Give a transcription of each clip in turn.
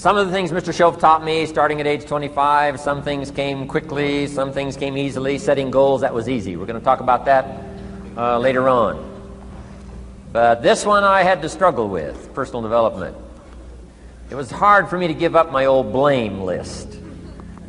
Some of the things Mr. Shove taught me starting at age 25, some things came quickly, some things came easily. Setting goals, that was easy. We're going to talk about that later on. But this one I had to struggle with, personal development. It was hard for me to give up my old blame list.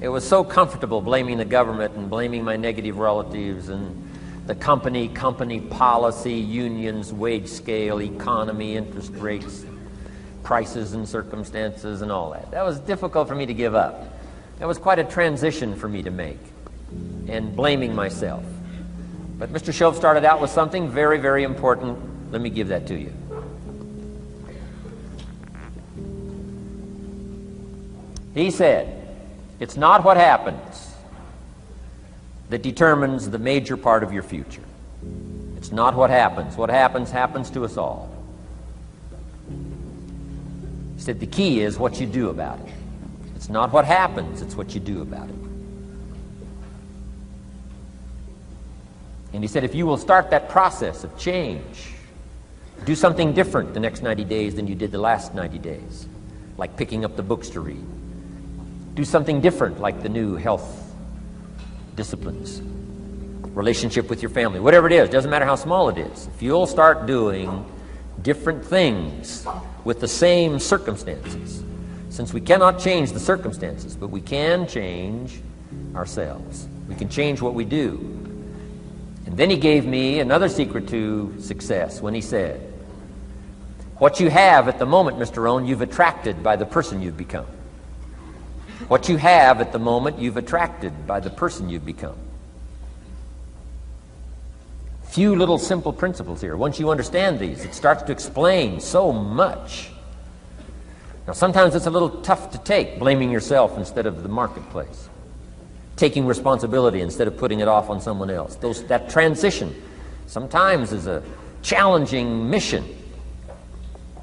It was so comfortable blaming the government and blaming my negative relatives and the company policy, unions, wage scale, economy, interest rates, prices and circumstances and all that. That was difficult for me to give up. That was quite a transition for me to make, and blaming myself. But Mr. Shove started out with something very, very important. Let me give that to you. He said, it's not what happens that determines the major part of your future. It's not what happens. What happens, happens to us all. He said the key is what you do about it. It's not what happens, it's what you do about it. And he said if you will start that process of change, do something different the next 90 days than you did the last 90 days, like picking up the books to read. Do something different like the new health disciplines, relationship with your family, whatever it is, doesn't matter how small it is. If you'll start doing different things with the same circumstances, since we cannot change the circumstances, but we can change ourselves. We can change what we do. And then he gave me another secret to success when he said, what you have at the moment, Mr. Rohn, you've attracted by the person you've become. What you have at the moment, you've attracted by the person you've become. Few little simple principles here. Once you understand these, it starts to explain so much. Now, sometimes it's a little tough to take, blaming yourself instead of the marketplace, taking responsibility instead of putting it off on someone else. That transition sometimes is a challenging mission.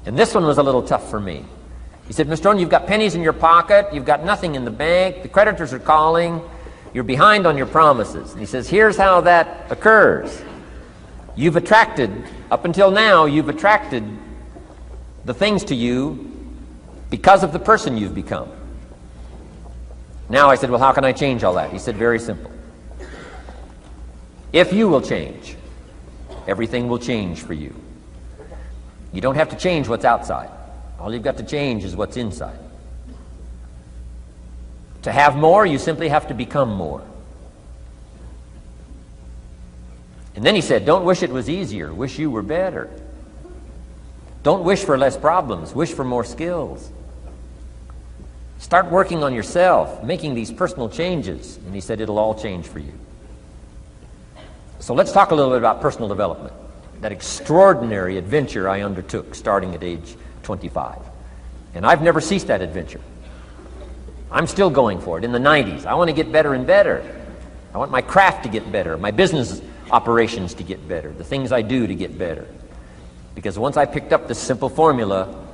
And this one was a little tough for me. He said, Mr. Rohn, you've got pennies in your pocket, you've got nothing in the bank, the creditors are calling, you're behind on your promises. And he says, here's how that occurs. You've attracted, up until now, you've attracted the things to you because of the person you've become. Now I said, well, how can I change all that? He said, very simple. If you will change, everything will change for you. You don't have to change what's outside. All you've got to change is what's inside. To have more, you simply have to become more. And then he said, don't wish it was easier, wish you were better. Don't wish for less problems, wish for more skills. Start working on yourself, making these personal changes. And he said, it'll all change for you. So let's talk a little bit about personal development. That extraordinary adventure I undertook starting at age 25. And I've never ceased that adventure. I'm still going for it. In the 90s, I want to get better and better. I want my craft to get better, my business operations to get better, the things I do to get better. Because once I picked up this simple formula,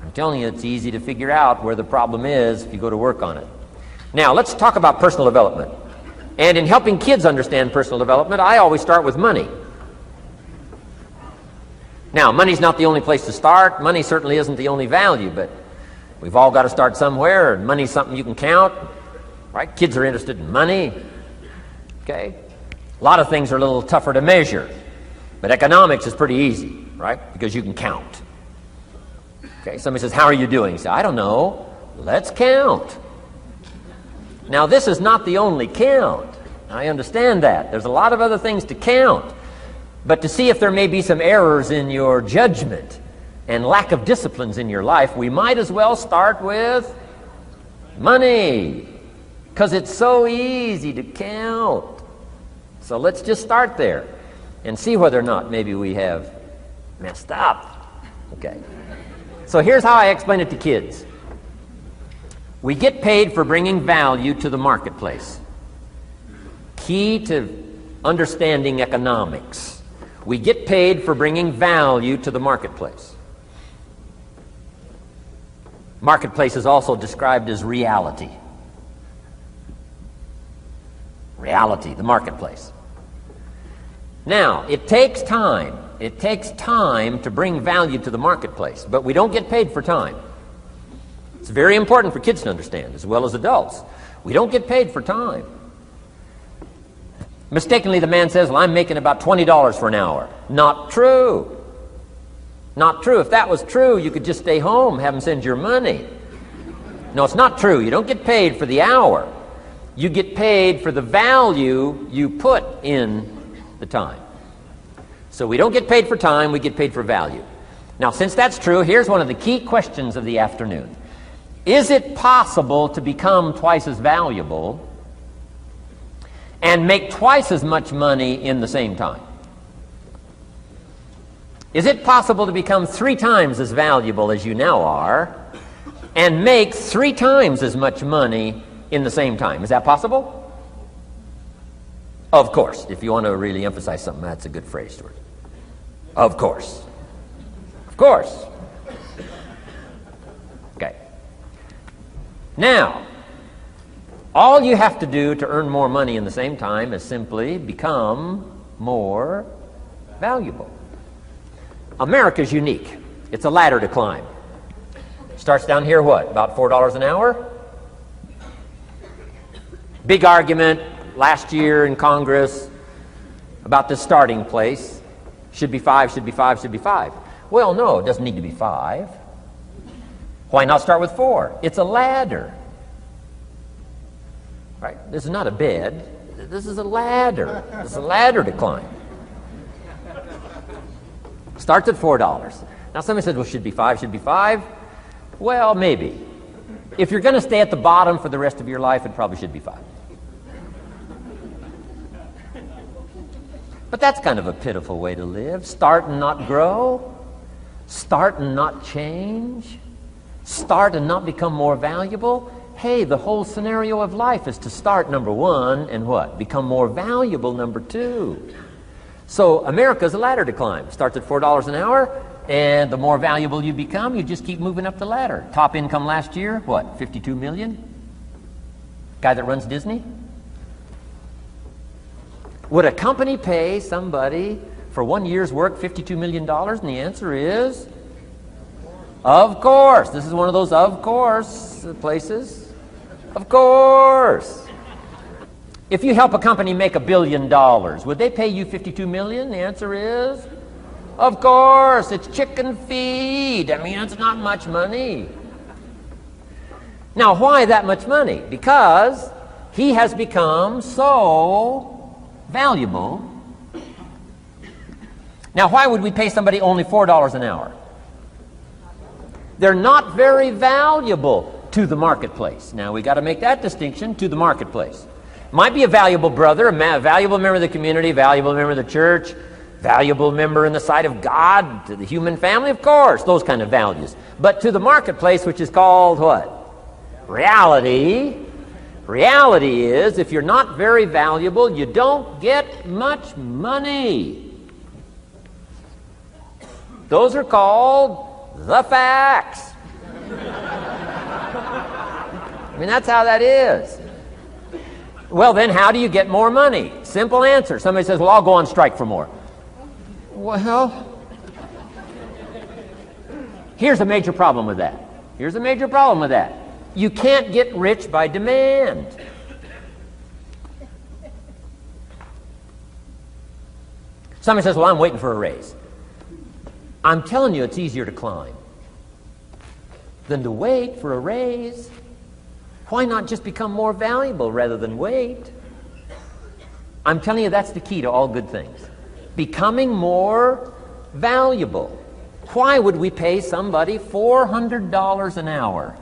I'm telling you, it's easy to figure out where the problem is if you go to work on it. Now, let's talk about personal development. And in helping kids understand personal development, I always start with money. Now, money's not the only place to start. Money certainly isn't the only value, but we've all got to start somewhere, and money's something you can count, right? Kids are interested in money, okay? A lot of things are a little tougher to measure, but economics is pretty easy, right? Because you can count. Okay, somebody says, how are you doing? You say, I don't know. Let's count. Now, this is not the only count. I understand that. There's a lot of other things to count. But to see if there may be some errors in your judgment and lack of disciplines in your life, we might as well start with money, because it's so easy to count. So let's just start there and see whether or not maybe we have messed up. Okay. So here's how I explain it to kids. We get paid for bringing value to the marketplace. Key to understanding economics. We get paid for bringing value to the marketplace. Marketplace is also described as reality. Reality, the marketplace. Now, it takes time. It takes time to bring value to the marketplace, but we don't get paid for time. It's very important for kids to understand, as well as adults. We don't get paid for time. Mistakenly, the man says, well, I'm making about $20 for an hour. Not true. Not true. If that was true, you could just stay home, have them send your money. No, it's not true. You don't get paid for the hour. You get paid for the value you put in the time. So we don't get paid for time, we get paid for value. Now, since that's true, here's one of the key questions of the afternoon. Is it possible to become twice as valuable and make twice as much money in the same time? Is it possible to become 3 times as valuable as you now are and make 3 times as much money in the same time? Is that possible? Of course. If you want to really emphasize something, that's a good phrase, Stuart. Of course. Of course. Okay. Now, all you have to do to earn more money in the same time is simply become more valuable. America's unique. It's a ladder to climb. Starts down here, what, about $4 an hour? Big argument last year in Congress about the starting place. Should be 5, should be 5, should be 5. Well, no, it doesn't need to be 5. Why not start with 4? It's a ladder. Right? This is not a bed. This is a ladder. It's a ladder to climb. Starts at $4. Now somebody says, well, should be 5, should be 5. Well, maybe. If you're going to stay at the bottom for the rest of your life, it probably should be 5. But that's kind of a pitiful way to live. Start and not grow. Start and not change. Start and not become more valuable. Hey, the whole scenario of life is to start, number 1, and what? Become more valuable, number 2. So America's a ladder to climb. Starts at $4 an hour, and the more valuable you become, you just keep moving up the ladder. Top income last year, what, 52 million? Guy that runs Disney? Would a company pay somebody for 1 year's work $52 million? And the answer is, of course. This is one of those of course places. Of course. If you help a company make $1 billion, would they pay you $52 million? The answer is, of course. It's chicken feed. I mean, it's not much money. Now, why that much money? Because he has become so valuable. Now, why would we pay somebody only $4 an hour? They're not very valuable to the marketplace. Now, we got to make that distinction, to the marketplace. Might be a valuable brother, a valuable member of the community, valuable member of the church, valuable member in the sight of God, to the human family, of course, those kind of values. But to the marketplace, which is called what? Reality. Reality is, if you're not very valuable, you don't get much money. Those are called the facts. I mean, that's how that is. Well, then, how do you get more money? Simple answer. Somebody says, well, I'll go on strike for more. Well, here's a major problem with that. Here's a major problem with that. You can't get rich by demand. Somebody says, well, I'm waiting for a raise. I'm telling you, it's easier to climb than to wait for a raise. Why not just become more valuable rather than wait? I'm telling you, that's the key to all good things. Becoming more valuable. Why would we pay somebody $400 an hour?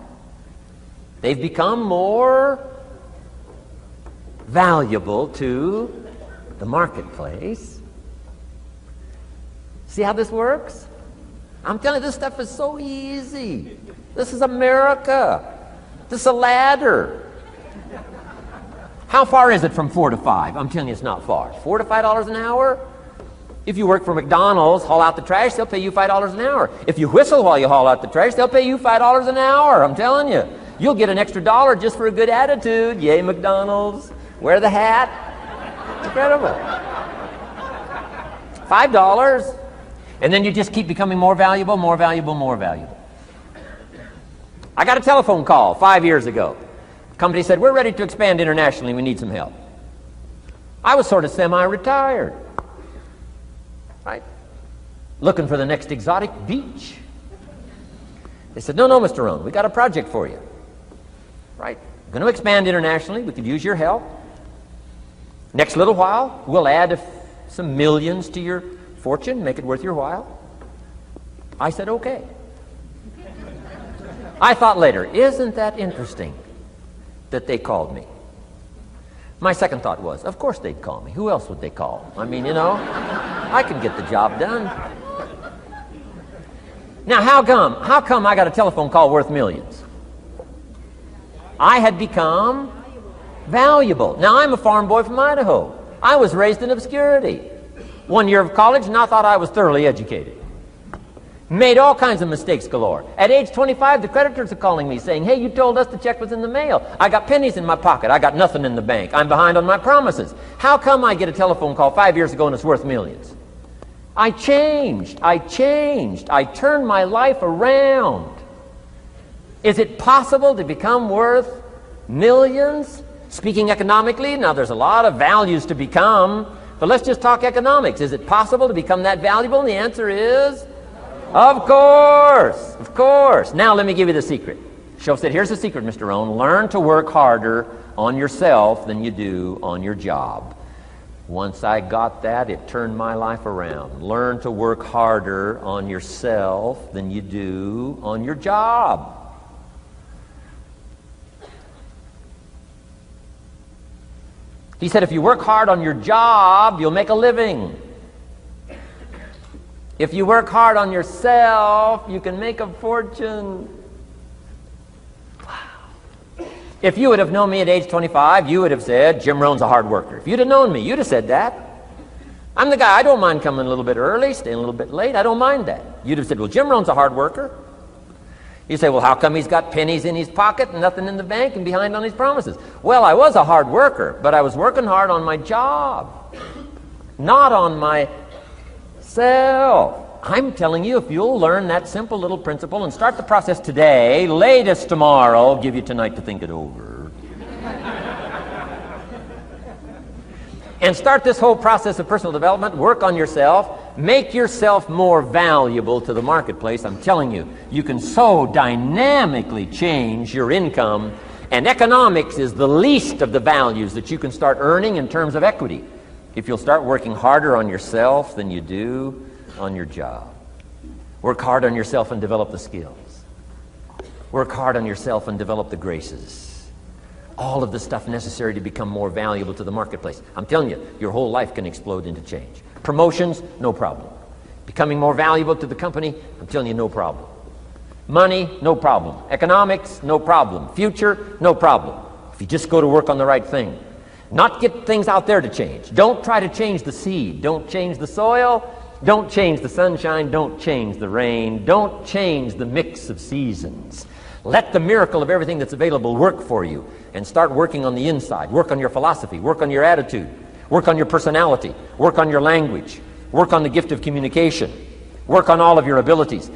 They've become more valuable to the marketplace. See how this works? I'm telling you, this stuff is so easy. This is America. This is a ladder. How far is it from 4 to 5? I'm telling you, it's not far. $4 to $5 an hour? If you work for McDonald's, haul out the trash, they'll pay you $5 an hour. If you whistle while you haul out the trash, they'll pay you $5 an hour. I'm telling you. You'll get an extra $1 just for a good attitude. Yay, McDonald's. Wear the hat. It's incredible. $5. And then you just keep becoming more valuable, more valuable, more valuable. I got a telephone call 5 years ago. The company said, we're ready to expand internationally. We need some help. I was sort of semi-retired, right? Looking for the next exotic beach. They said, no, Mr. Rohn, we got a project for you. Right? We're going to expand internationally. We could use your help. Next little while, we'll add some millions to your fortune, make it worth your while. I said, okay. I thought later, isn't that interesting that they called me? My second thought was, of course they'd call me. Who else would they call? I mean, I could get the job done. Now, how come I got a telephone call worth millions? I had become valuable. Now, I'm a farm boy from Idaho. I was raised in obscurity. 1 year of college, and I thought I was thoroughly educated. Made all kinds of mistakes galore. At age 25, the creditors are calling me saying, hey, you told us the check was in the mail. I got pennies in my pocket. I got nothing in the bank. I'm behind on my promises. How come I get a telephone call 5 years ago and it's worth millions? I changed. I turned my life around. Is it possible to become worth millions? Speaking economically, now there's a lot of values to become, but let's just talk economics. Is it possible to become that valuable? And the answer is, of course. Now let me give you the secret. Shoaff said, here's the secret, Mr. Rohn. Learn to work harder on yourself than you do on your job. Once I got that, it turned my life around. Learn to work harder on yourself than you do on your job. He said, if you work hard on your job, you'll make a living. If you work hard on yourself, you can make a fortune. Wow. If you would have known me at age 25, you would have said, Jim Rohn's a hard worker. If you'd have known me, you'd have said that. I'm the guy, I don't mind coming a little bit early, staying a little bit late. I don't mind that. You'd have said, well, Jim Rohn's a hard worker. You say, well, how come he's got pennies in his pocket and nothing in the bank and behind on his promises? Well, I was a hard worker, but I was working hard on my job, not on myself. I'm telling you, if you'll learn that simple little principle and start the process today, latest tomorrow, I'll give you tonight to think it over. And start this whole process of personal development, work on yourself, make yourself more valuable to the marketplace. I'm telling you, you can so dynamically change your income, and economics is the least of the values that you can start earning in terms of equity if you'll start working harder on yourself than you do on your job. Work hard on yourself and develop the skills. Work hard on yourself and develop the graces. All of the stuff necessary to become more valuable to the marketplace. I'm telling you, your whole life can explode into change. Promotions, no problem. Becoming more valuable to the company, I'm telling you, no problem. Money, no problem. Economics, no problem. Future, no problem. If you just go to work on the right thing. Not get things out there to change. Don't try to change the seed. Don't change the soil. Don't change the sunshine. Don't change the rain. Don't change the mix of seasons. Let the miracle of everything that's available work for you, and start working on the inside. Work on your philosophy. Work on your attitude. Work on your personality. Work on your language. Work on the gift of communication. Work on all of your abilities.